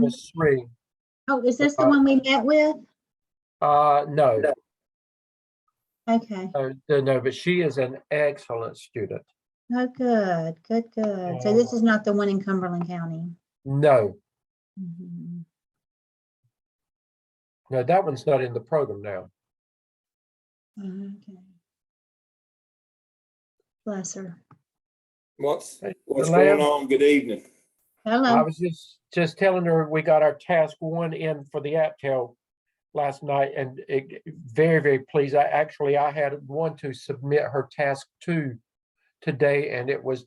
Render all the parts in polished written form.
was 3. Oh, is this the one we met with? No, Okay. no, but she is an excellent student. Oh, good. So this is not the one in Cumberland County. No, Mhm. no, that one's not in the program now. Okay. Bless her. What's Hey, going on? Good evening. I Hello. was just telling her we got our task 1 in for the APTEL last night, and very, very pleased. I had one to submit her task 2 today, and it was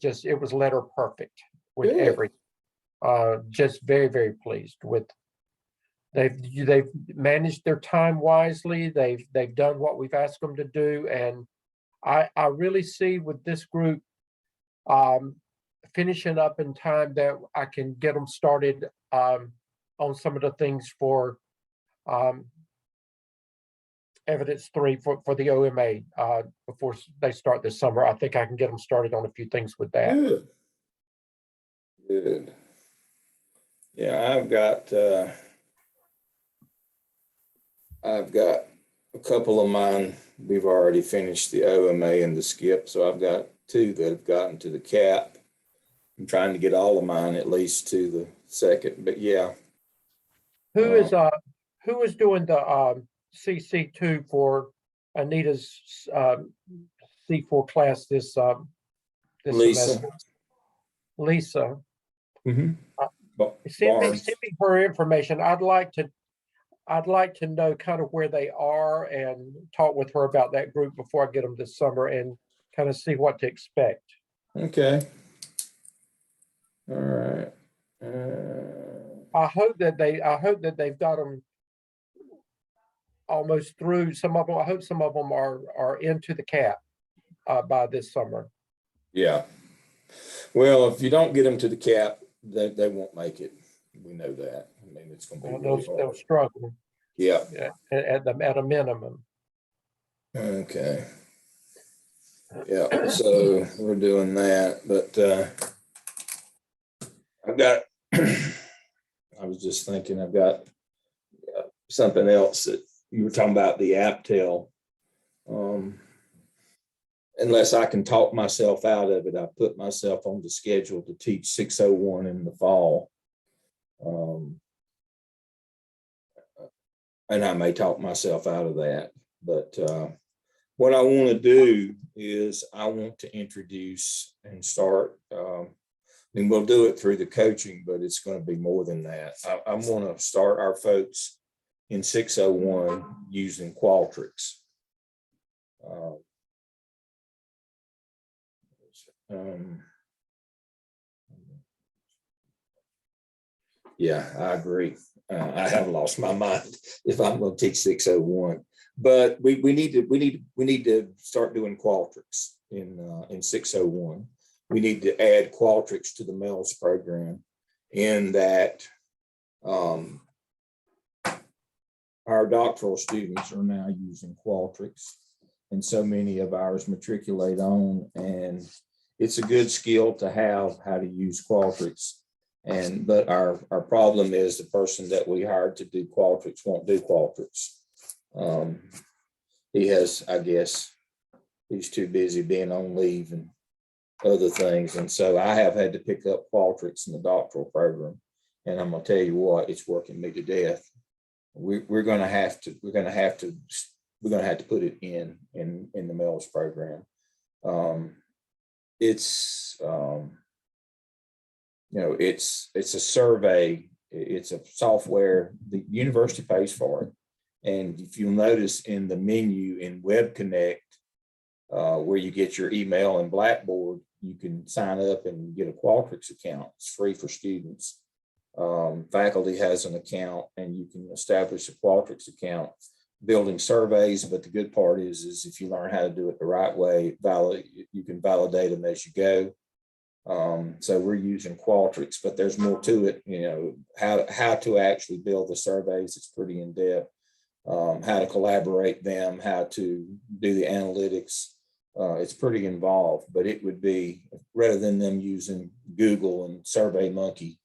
letter perfect with Good. everything. Just very, very pleased with. They've managed their time wisely. They've done what we've asked them to do, and I really see with this group finishing up in time that I can get them started on some of the things for evidence 3 for the OMA before they start this summer. I think I can get them started on a few things with that. Good. Yeah, I've got a couple of mine. We've already finished the OMA and the skip, so I've got 2 that have gotten to the cap. I'm trying to get all of mine at least to the second, but yeah. Who is doing the CC2 for Anita's C4 class this Lisa. semester? Lisa. Mm-hmm. Send me her information. I'd like to know kind of where they are and talk with her about that group before I get them this summer and kind of see what to expect. Okay. All right. I hope that they've got them almost through. Some of them, I hope some of them are into the cap by this summer. Yeah. Well, if you don't get them to the cap, they won't make it. We know that. I mean, it's going to be really They'll hard. struggle. Yeah. At a minimum. Okay. Yeah. So we're doing that, but I've got. I was just thinking, I've got something else that you were talking about, the APTEL. Unless I can talk myself out of it, I put myself on the schedule to teach 601 in the fall. And I may talk myself out of that, but what I want to do is I want to introduce and start, and we'll do it through the coaching, but it's going to be more than that. I want to start our folks in 601 using Qualtrics. Yeah, I agree. I have lost my mind if I'm going to teach 601, but we need to start doing Qualtrics in 601. We need to add Qualtrics to the MELS program in that our doctoral students are now using Qualtrics, and so many of ours matriculate on, and it's a good skill to have how to use Qualtrics. But our problem is the person that we hired to do Qualtrics won't do Qualtrics. He has, I guess, he's too busy being on leave and other things. And so I have had to pick up Qualtrics in the doctoral program. And I'm gonna tell you what, it's working me to death. We're gonna have to put it in the MELS program. It's a survey, it's a software, the university pays for it. And if you'll notice in the menu in Web Connect, where you get your email and Blackboard, you can sign up and get a Qualtrics account. It's free for students. Faculty has an account, and you can establish a Qualtrics account building surveys. But the good part is if you learn how to do it the right way, you can validate them as you go. So we're using Qualtrics, but there's more to it. How to actually build the surveys. It's pretty in depth. How to collaborate them, how to do the analytics. It's pretty involved, but it would be, rather than them using Google and SurveyMonkey,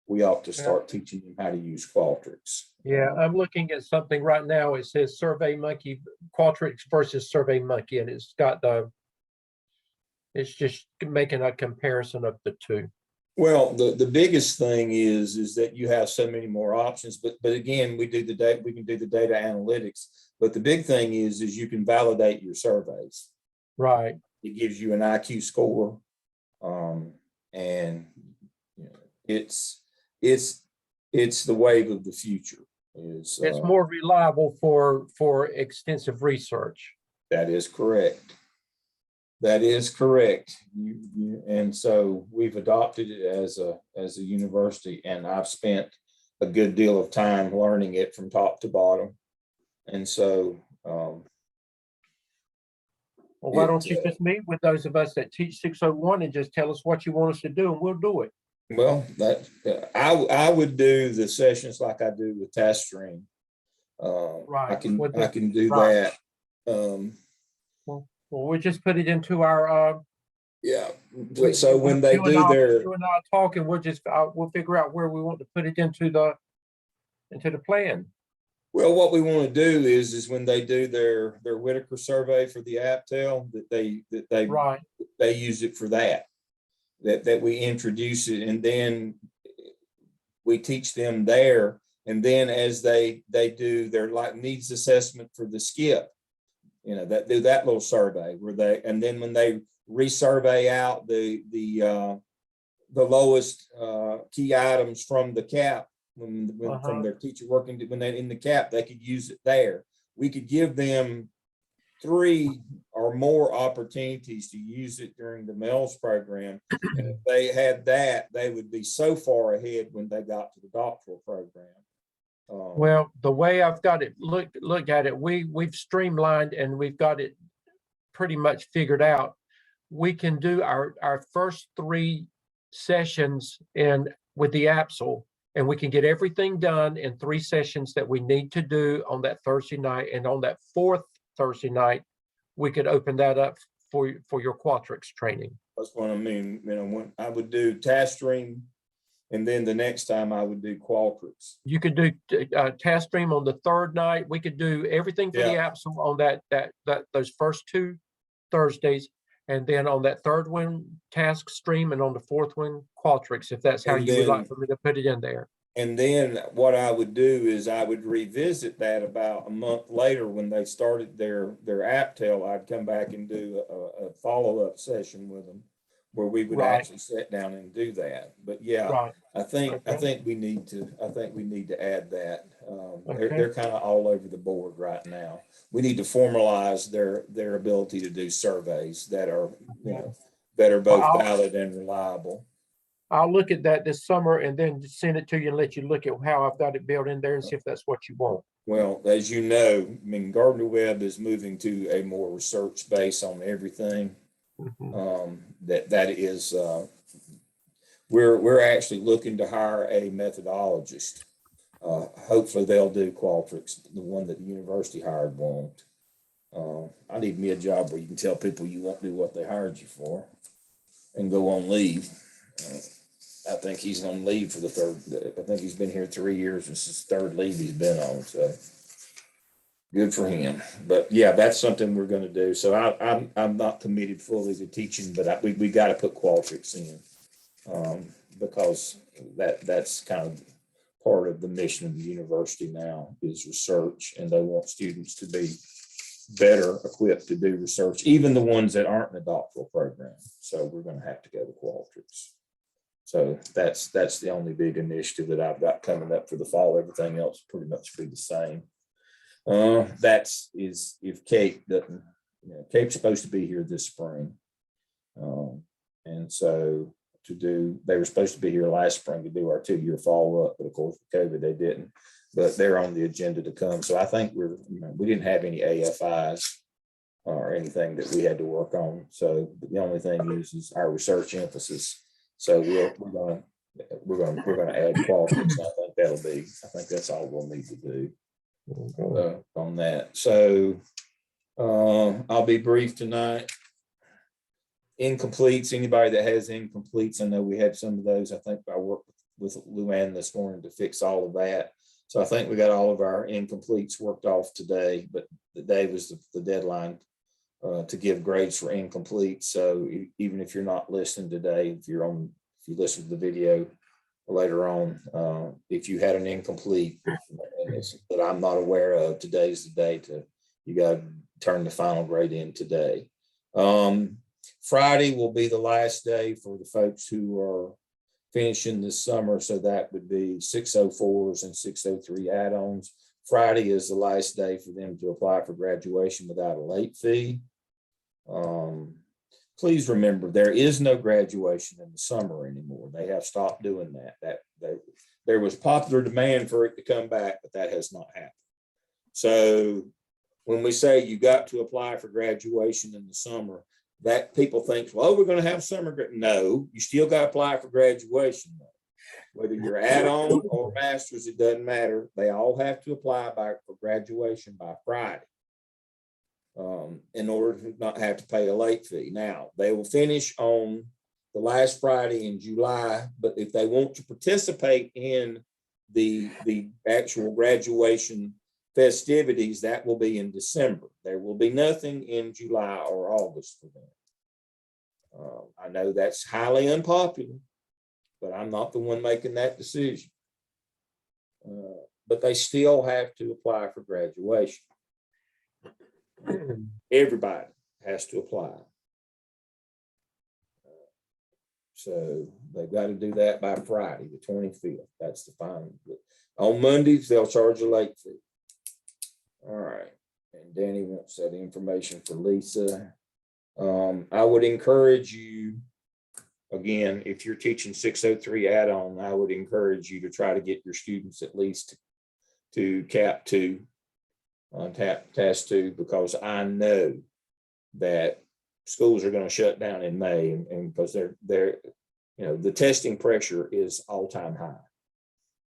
we ought to start teaching them how to use Qualtrics. Yeah, I'm looking at something right now. It says Survey Monkey, Qualtrics versus Survey Monkey, and it's got it's just making a comparison of the two. Well, the biggest thing is that you have so many more options, but again, we can do the data analytics, but the big thing is you can validate your surveys. Right. It gives you an IQ score. And you know, it's the wave of the future. It's more reliable for extensive research. That is correct. That is correct. And so we've adopted it as a university, and I've spent a good deal of time learning it from top to bottom. And so well, why don't you just meet with those of us that teach 601 and just tell us what you want us to do, and we'll do it. Well, I would do the sessions like I do with TaskStream. Right. I can do right. that. Well, we'll just put it into our. Yeah. So when they do their, you and I talk, and we'll figure out where we want to put it into the plan. well, what we want to do is when they do their Whitaker survey for the AppTel, that Right. they use it for that we introduce it, and then we teach them there. And then as they do their like needs assessment for the skip, you know, that do that little survey where and then when they resurvey out the lowest key items from the CAP, from their teacher working, when they're in the CAP, they could use it there. We could give them 3 or more opportunities to use it during the MELS program. And if they had that, they would be so far ahead when they got to the doctoral program. Well, the way I've got it, look at it, we've streamlined and we've got it pretty much figured out. We can do our first 3 sessions with the APSL, and we can get everything done in 3 sessions that we need to do on that Thursday night. And on that 4th Thursday night, we could open that up for your Qualtrics training. That's what I mean. You know, when I would do TaskStream, and then the next time I would do Qualtrics. You could do TaskStream on the 3rd night. We could do everything for the APSL on those first 2 Thursdays, and then on that 3rd one, TaskStream, and on the 4th one, Qualtrics, if that's how you would like for me to put it in there. And then what I would do is I would revisit that about a month later when they started their AppTel. I'd come back and do a follow-up session with them where we would actually sit down and do that. But yeah, I think we need to add that. They're kind of all over the board right now. We need to formalize their ability to do surveys that are, you know, that are both valid and reliable. I'll look at that this summer and then send it to you and let you look at how I've got it built in there and see if that's what you want. Well, as you know, I mean, Gardner Webb is moving to a more research base on everything. That is, we're actually looking to hire a methodologist. Hopefully they'll do Qualtrics. The one that the university hired won't. I need me a job where you can tell people you won't do what they hired you for and go on leave. I think he's on leave for the 3rd. I think he's been here 3 years. This is the 3rd leave he's been on. So good for him. But yeah, that's something we're going to do. So I'm not committed fully to teaching, but we got to put Qualtrics in because that's kind of part of the mission of the university now is research, and they want students to be better equipped to do research, even the ones that aren't in the doctoral program. So we're going to have to go to Qualtrics. So that's the only big initiative that I've got coming up for the fall. Everything else pretty much be the same. If Kate doesn't, you know, Kate's supposed to be here this spring. And so they were supposed to be here last spring to do our 2-year follow-up, but of course with COVID they didn't, but they're on the agenda to come. So I think we didn't have any AFIs or anything that we had to work on. So the only thing is our research emphasis. So we're going to add Qualtrics. I think that's all we'll need to do on that. So I'll be brief tonight. Incompletes, anybody that has incompletes, I know we had some of those. I think I worked with with Luann this morning to fix all of that. So I think we got all of our incompletes worked off today, but the day was the deadline to give grades for incomplete. So even if you're not listening today, if you listen to the video later on, if you had an incomplete that I'm not aware of, today's the day you got to turn the final grade in today. Friday will be the last day for the folks who are finishing this summer. So that would be 604s and 603 add-ons. Friday is the last day for them to apply for graduation without a late fee. Please remember, there is no graduation in the summer anymore. They have stopped doing that. There was popular demand for it to come back, but that has not happened. So when we say you got to apply for graduation in the summer, that people think, well, we're going to have summer. No, you still got to apply for graduation. Whether you're add-on or master's, it doesn't matter. They all have to apply for graduation by Friday in order to not have to pay a late fee. Now, they will finish on the last Friday in July, but if they want to participate in the actual graduation festivities, that will be in December. There will be nothing in July or August for them. I know that's highly unpopular, but I'm not the one making that decision. But they still have to apply for graduation. Everybody has to apply. So they've got to do that by Friday, the 25th. That's the final. On Mondays, they'll charge a late fee. All right. And Danny wants that information for Lisa. I would encourage you, again, if you're teaching 603 add-on, I would encourage you to try to get your students at least to CAP 2, on task 2, because I know that schools are going to shut down in May, and because they're the testing pressure is all-time high.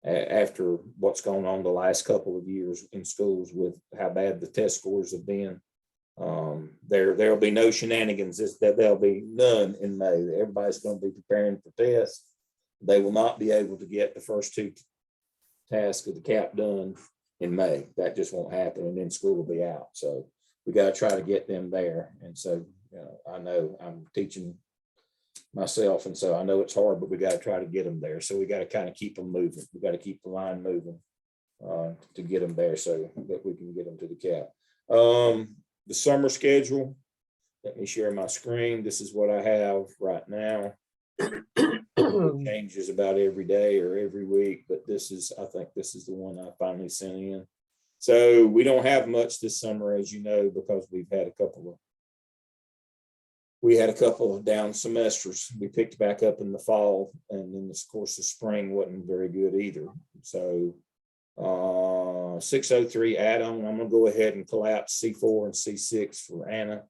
After what's going on the last couple of years in schools with how bad the test scores have been, there'll be no shenanigans. There'll be none in May. Everybody's going to be preparing for tests. They will not be able to get the first 2 tasks of the CAP done in May. That just won't happen, and then school will be out. So we got to try to get them there. And so I know I'm teaching myself, and so I know it's hard, but we got to try to get them there. So we got to kind of keep them moving. We got to keep the line moving to get them there so that we can get them to the CAP. The summer schedule, let me share my screen. This is what I have right now. It changes about every day or every week, but I think this is the one I finally sent in. So we don't have much this summer, as you know, because we had a couple of down semesters. We picked back up in the fall, and then of course the spring wasn't very good either. So 603 add-on, I'm going to go ahead and collapse C4 and C6 for Anna.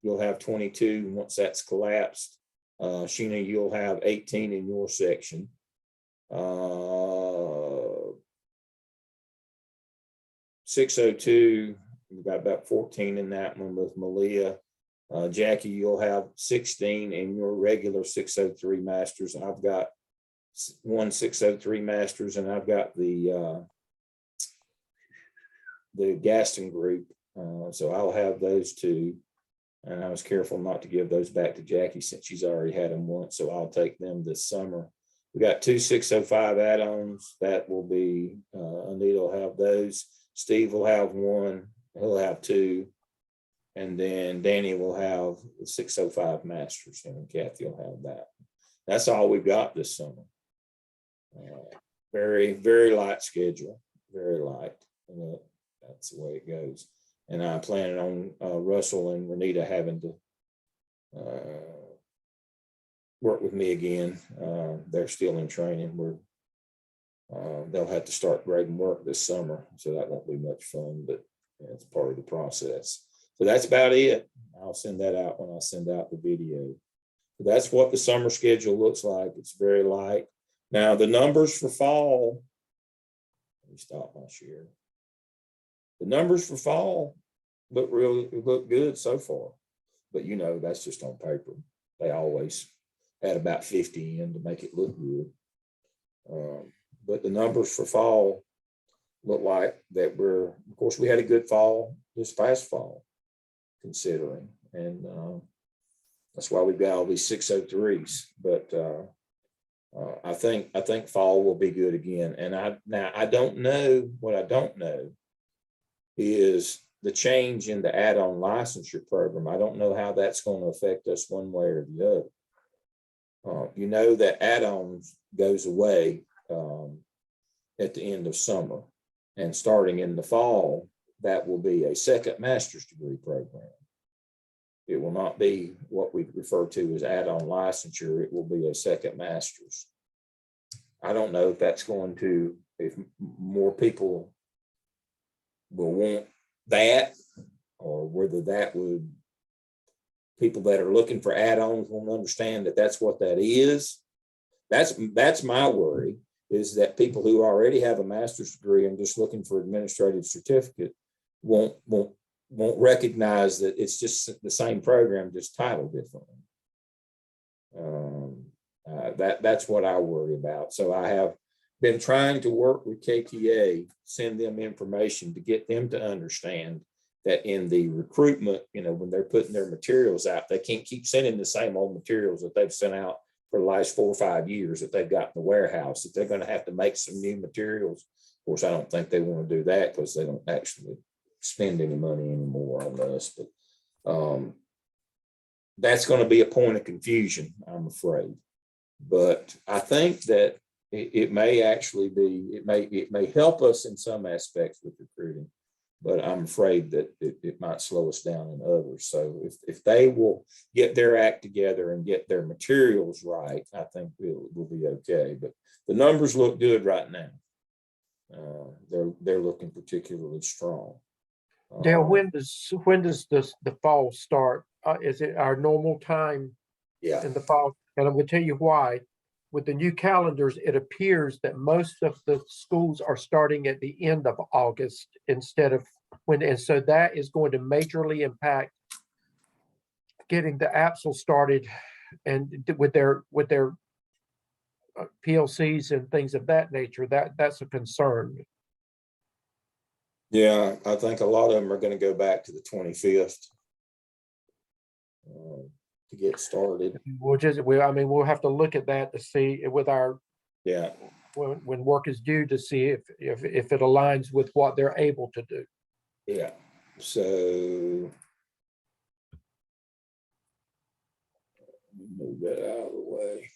You'll have 22, and once that's collapsed, Sheena, you'll have 18 in your section. 602, we've got about 14 in that one with Malia. Jackie, you'll have 16 in your regular 603 masters. I've got 1 603 masters, and I've got the Gaston group. So I'll have those 2. And I was careful not to give those back to Jackie since she's already had them once. So I'll take them this summer. We got 2 605 add-ons. That will be, Anita will have those. Steve will have 1. He'll have 2. And then Danny will have the 605 masters, and Kathy will have that. That's all we've got this summer. Very, very light schedule, very light. And that's the way it goes. And I'm planning on Russell and Renita having to work with me again. They're still in training. They'll have to start grading work this summer, so that won't be much fun, but it's part of the process. So that's about it. I'll send that out when I send out the video. So that's what the summer schedule looks like. It's very light. Now the numbers for fall, let me stop my share. The numbers for fall look good so far, but that's just on paper. They always add about 50 in to make it look good. But the numbers for fall look like that of course, we had a good fall this past fall, considering, and that's why we've got all these 603s. But I think fall will be good again. And I don't know, what I don't know is the change in the add-on licensure program. I don't know how that's going to affect us one way or the other. You know that add-ons goes away at the end of summer, and starting in the fall, that will be a second master's degree program. It will not be what we refer to as add-on licensure. It will be a second master's. I don't know if that's going to, if more people will want that, or whether that would, people that are looking for add-ons won't understand that that's what that is. That's my worry, is that people who already have a master's degree and just looking for administrative certificate won't recognize that it's just the same program, just titled differently. That's what I worry about. So I have been trying to work with KTA, send them information to get them to understand that in the recruitment, when they're putting their materials out, they can't keep sending the same old materials that they've sent out for the last 4 or 5 years that they've got in the warehouse. That they're going to have to make some new materials. Of course, I don't think they want to do that because they don't actually spend any money anymore on this. But that's going to be a point of confusion, I'm afraid. But I think that it may actually be, it may help us in some aspects with recruiting, but I'm afraid that it might slow us down in others. So if they will get their act together and get their materials right, I think we'll be okay. But the numbers look good right now. They're looking particularly strong. Dale, when does the fall start? Is it our normal time Yeah. in the fall? And I'm going to tell you why. With the new calendars, it appears that most of the schools are starting at the end of August instead of when, and so that is going to majorly impact getting the APSL started and with their PLCs and things of that nature. That's a concern. Yeah, I think a lot of them are going to go back to the 25th to get started. We'll have to look at that to see with our, Yeah, when work is due, to see if it aligns with what they're able to do. yeah. So move that out of the way.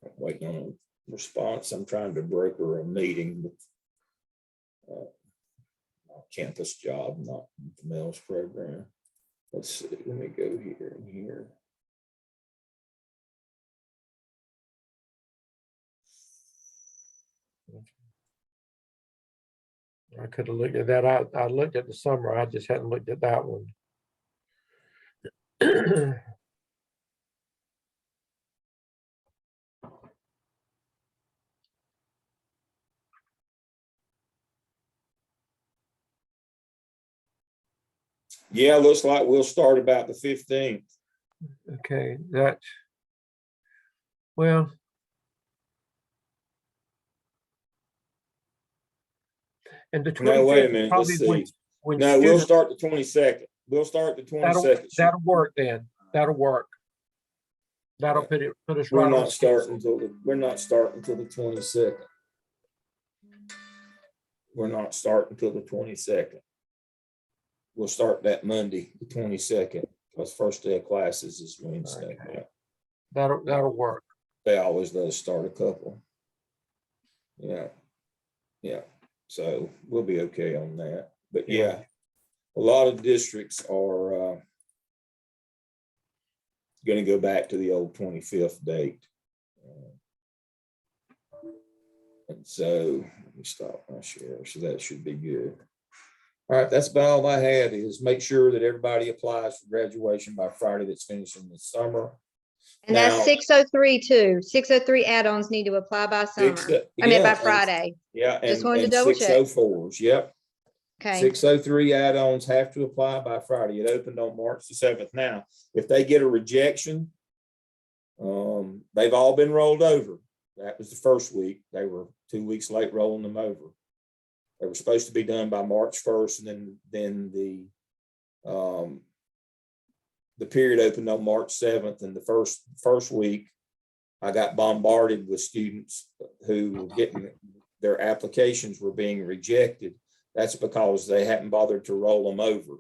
I'm waiting on a response. I'm trying to broker a meeting with campus job, not the MELS program. Let's see, let me go here and here. I could have looked at that. I looked at the summer. I just hadn't looked at that one. Yeah, looks like we'll start about the 15th. Okay, and the 25th. No, wait a minute. Let's see. No, we'll start the 22nd. We'll start the 22nd. That'll work then. That'll work. That'll put us right. We're not starting until the 22nd. We're not starting until the 22nd. We'll start that Monday, the 22nd, because first day of classes is Wednesday. Okay. That'll work. They always let us start a couple. Yeah. So we'll be okay on that. But yeah, a lot of districts are going to go back to the old 25th date. And so let me stop my share. So that should be good. All right, that's about all I had, is make sure that everybody applies for graduation by Friday that's finishing this summer. And Now, that's 603 too. 603 add-ons need to apply by summer. By Friday. Yeah. Just wanted to and double check. 604s. Yep. Okay. 603 add-ons have to apply by Friday. It opened on March the 7th. Now, if they get a rejection, They've all been rolled over. That was the first week. They were 2 weeks late rolling them over. They were supposed to be done by March 1st, and then the period opened on March 7th. And the first week, I got bombarded with students who were getting their applications were being rejected. That's because they hadn't bothered to roll them over,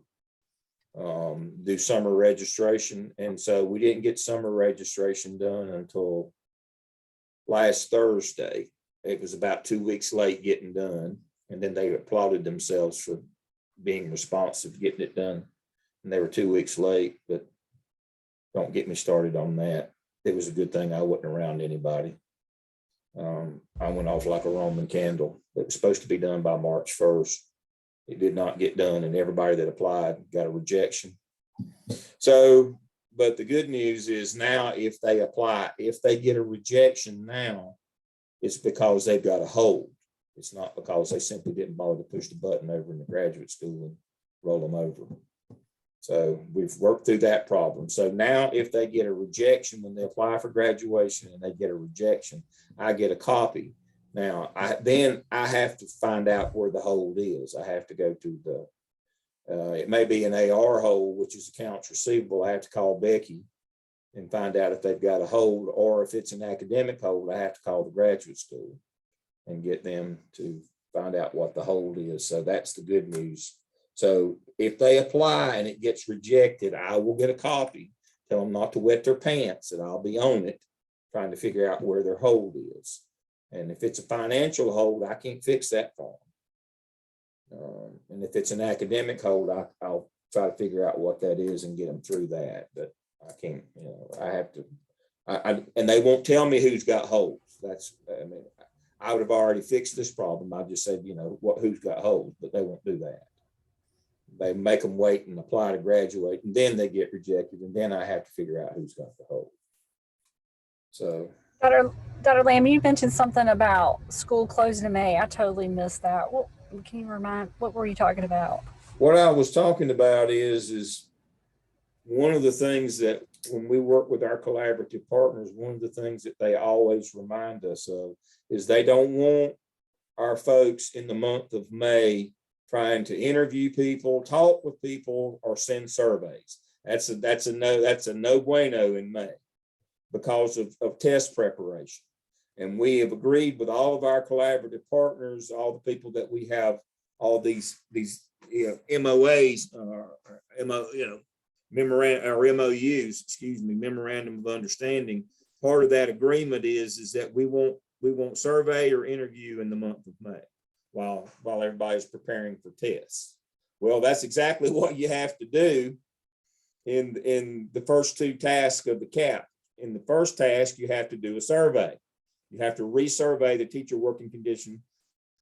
do summer registration. And so we didn't get summer registration done until last Thursday. It was about 2 weeks late getting done. And then they applauded themselves for being responsive, getting it done. And they were 2 weeks late, but don't get me started on that. It was a good thing I wasn't around anybody. I went off like a Roman candle. It was supposed to be done by March 1st. It did not get done, and everybody that applied got a rejection. So, but the good news is now if they apply, if they get a rejection now, it's because they've got a hold. It's not because they simply didn't bother to push the button over in the graduate school and roll them over. So we've worked through that problem. So now if they get a rejection when they apply for graduation and they get a rejection, I get a copy. Now, then I have to find out where the hold is. I have to go to it may be an AR hold, which is accounts receivable. I have to call Becky and find out if they've got a hold, or if it's an academic hold, I have to call the graduate school and get them to find out what the hold is. So that's the good news. So if they apply and it gets rejected, I will get a copy, tell them not to wet their pants, and I'll be on it trying to figure out where their hold is. And if it's a financial hold, I can't fix that for them. And if it's an academic hold, I'll try to figure out what that is and get them through that. But I can't, I have to, and they won't tell me who's got holds. I would have already fixed this problem. I just said, who's got holds, but they won't do that. They make them wait and apply to graduate, and then they get rejected, and then I have to figure out who's got the hold. So, Dr. Lamb, you mentioned something about school closing in May. I totally missed that. Can you remind, what were you talking about? What I was talking about is one of the things that when we work with our collaborative partners, one of the things that they always remind us of is they don't want our folks in the month of May trying to interview people, talk with people, or send surveys. That's a no bueno in May because of test preparation. And we have agreed with all of our collaborative partners, all the people that we have, all these MOAs, memorandum of understanding. Part of that agreement is that we won't survey or interview in the month of May while everybody's preparing for tests. Well, that's exactly what you have to do in the first two tasks of the CAP. In the first task, you have to do a survey. You have to resurvey the teacher working condition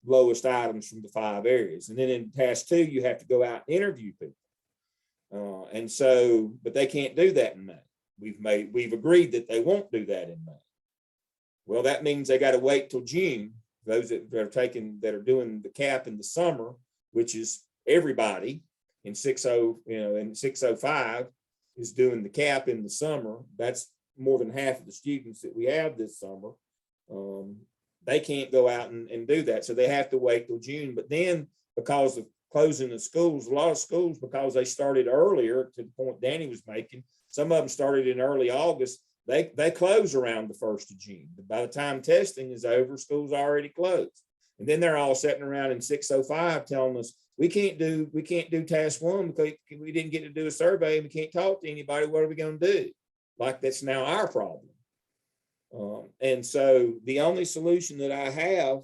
lowest items from the 5 areas. And then in task 2, you have to go out and interview people. But they can't do that in May. We've agreed that they won't do that in May. Well, that means they got to wait till June. Those that are doing the CAP in the summer, which is everybody in 605 is doing the CAP in the summer. That's more than half of the students that we have this summer. They can't go out and do that. So they have to wait till June. But then because of closing the schools, a lot of schools, because they started earlier, to the point Danny was making, some of them started in early August, they close around the 1st of June. But by the time testing is over, school's already closed. And then they're all sitting around in 605 telling us, we can't do task 1 because we didn't get to do a survey and we can't talk to anybody. What are we going to do? Like that's now our problem. And so the only solution that I have,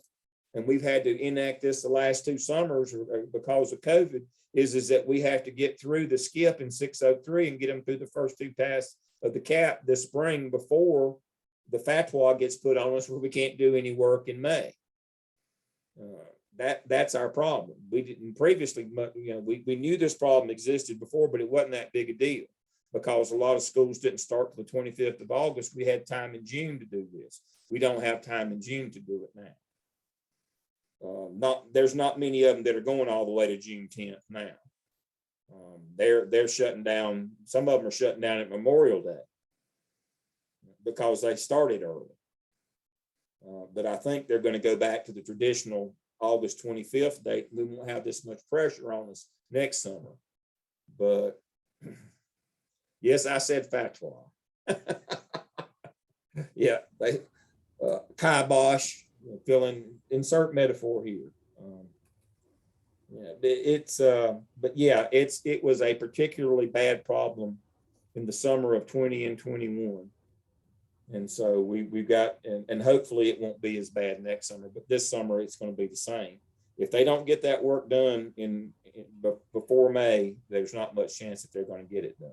and we've had to enact this the last 2 summers because of COVID, is that we have to get through the skip in 603 and get them through the first 2 tasks of the CAP this spring before the fatwa gets put on us where we can't do any work in May. That's our problem. We didn't previously, we knew this problem existed before, but it wasn't that big a deal because a lot of schools didn't start till the 25th of August. We had time in June to do this. We don't have time in June to do it now. There's not many of them that are going all the way to June 10th now. They're shutting down. Some of them are shutting down at Memorial Day. because they started early. But I think they're going to go back to the traditional August 25th date. We won't have this much pressure on us next summer. But yes, I said fatwa. Yeah, they kibosh, insert metaphor here. Yeah, but yeah, it was a particularly bad problem in the summer of 20 and 21. And so we've got, and hopefully it won't be as bad next summer, but this summer it's going to be the same. If they don't get that work done before May, there's not much chance that they're going to get it done.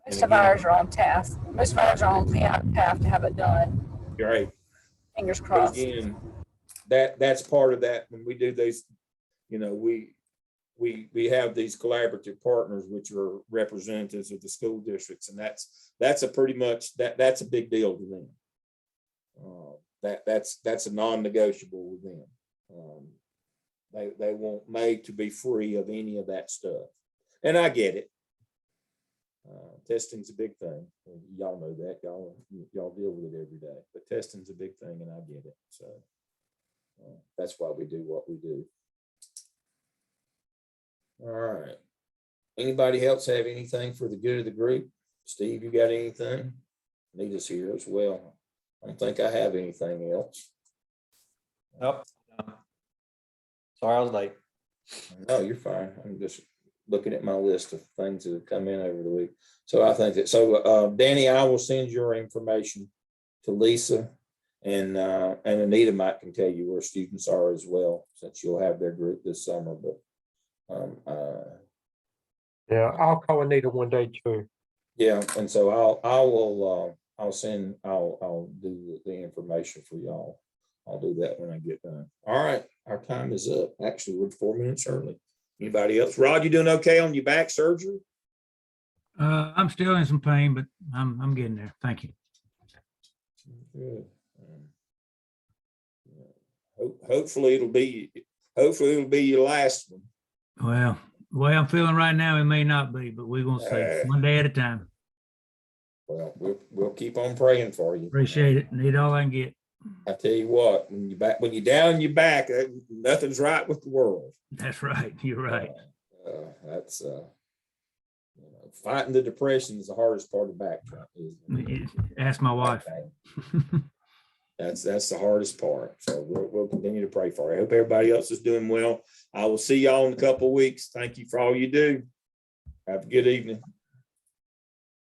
Most of ours are on task. Most of ours are on path to have it done. Right. Fingers But crossed. again, that's part of that. When we do these, we have these collaborative partners, which are representatives of the school districts, and that's a pretty much that's a big deal to them. That's a non-negotiable with them. They want May to be free of any of that stuff, and I get it. Testing's a big thing. Y'all know that. Y'all deal with it every day. But testing's a big thing, and I get it. So that's why we do what we do. All right. Anybody else have anything for the good of the group? Steve, you got anything? Nita's here as well. I don't think I have anything else. Nope. Sorry, I was late. No, you're fine. I'm just looking at my list of things that have come in over the week. So I think that, Danny, I will send your information to Lisa, and Anita can tell you where students are as well, since you'll have their group this summer, but Yeah, I'll call Anita one day too. yeah, and so I'll do the information for y'all. I'll do that when I get done. All right, our time is up. Actually, we're 4 minutes early. Anybody else? Rod, you doing okay on your back surgery? I'm still in some pain, but I'm getting there. Thank you. Good. Hopefully it'll be your last one. Well, the way I'm feeling right now, it may not be, but we're gonna see. One day at a time. Well, we'll keep on praying for you. Appreciate it. Need all I can get. I tell you what, when you're down on your back, nothing's right with the world. That's right. You're right. That's fighting the depression is the hardest part of back track, isn't it? Ask my wife. That's the hardest part. So we'll continue to pray for you. I hope everybody else is doing well. I will see y'all in a couple of weeks. Thank you for all you do. Have a good evening.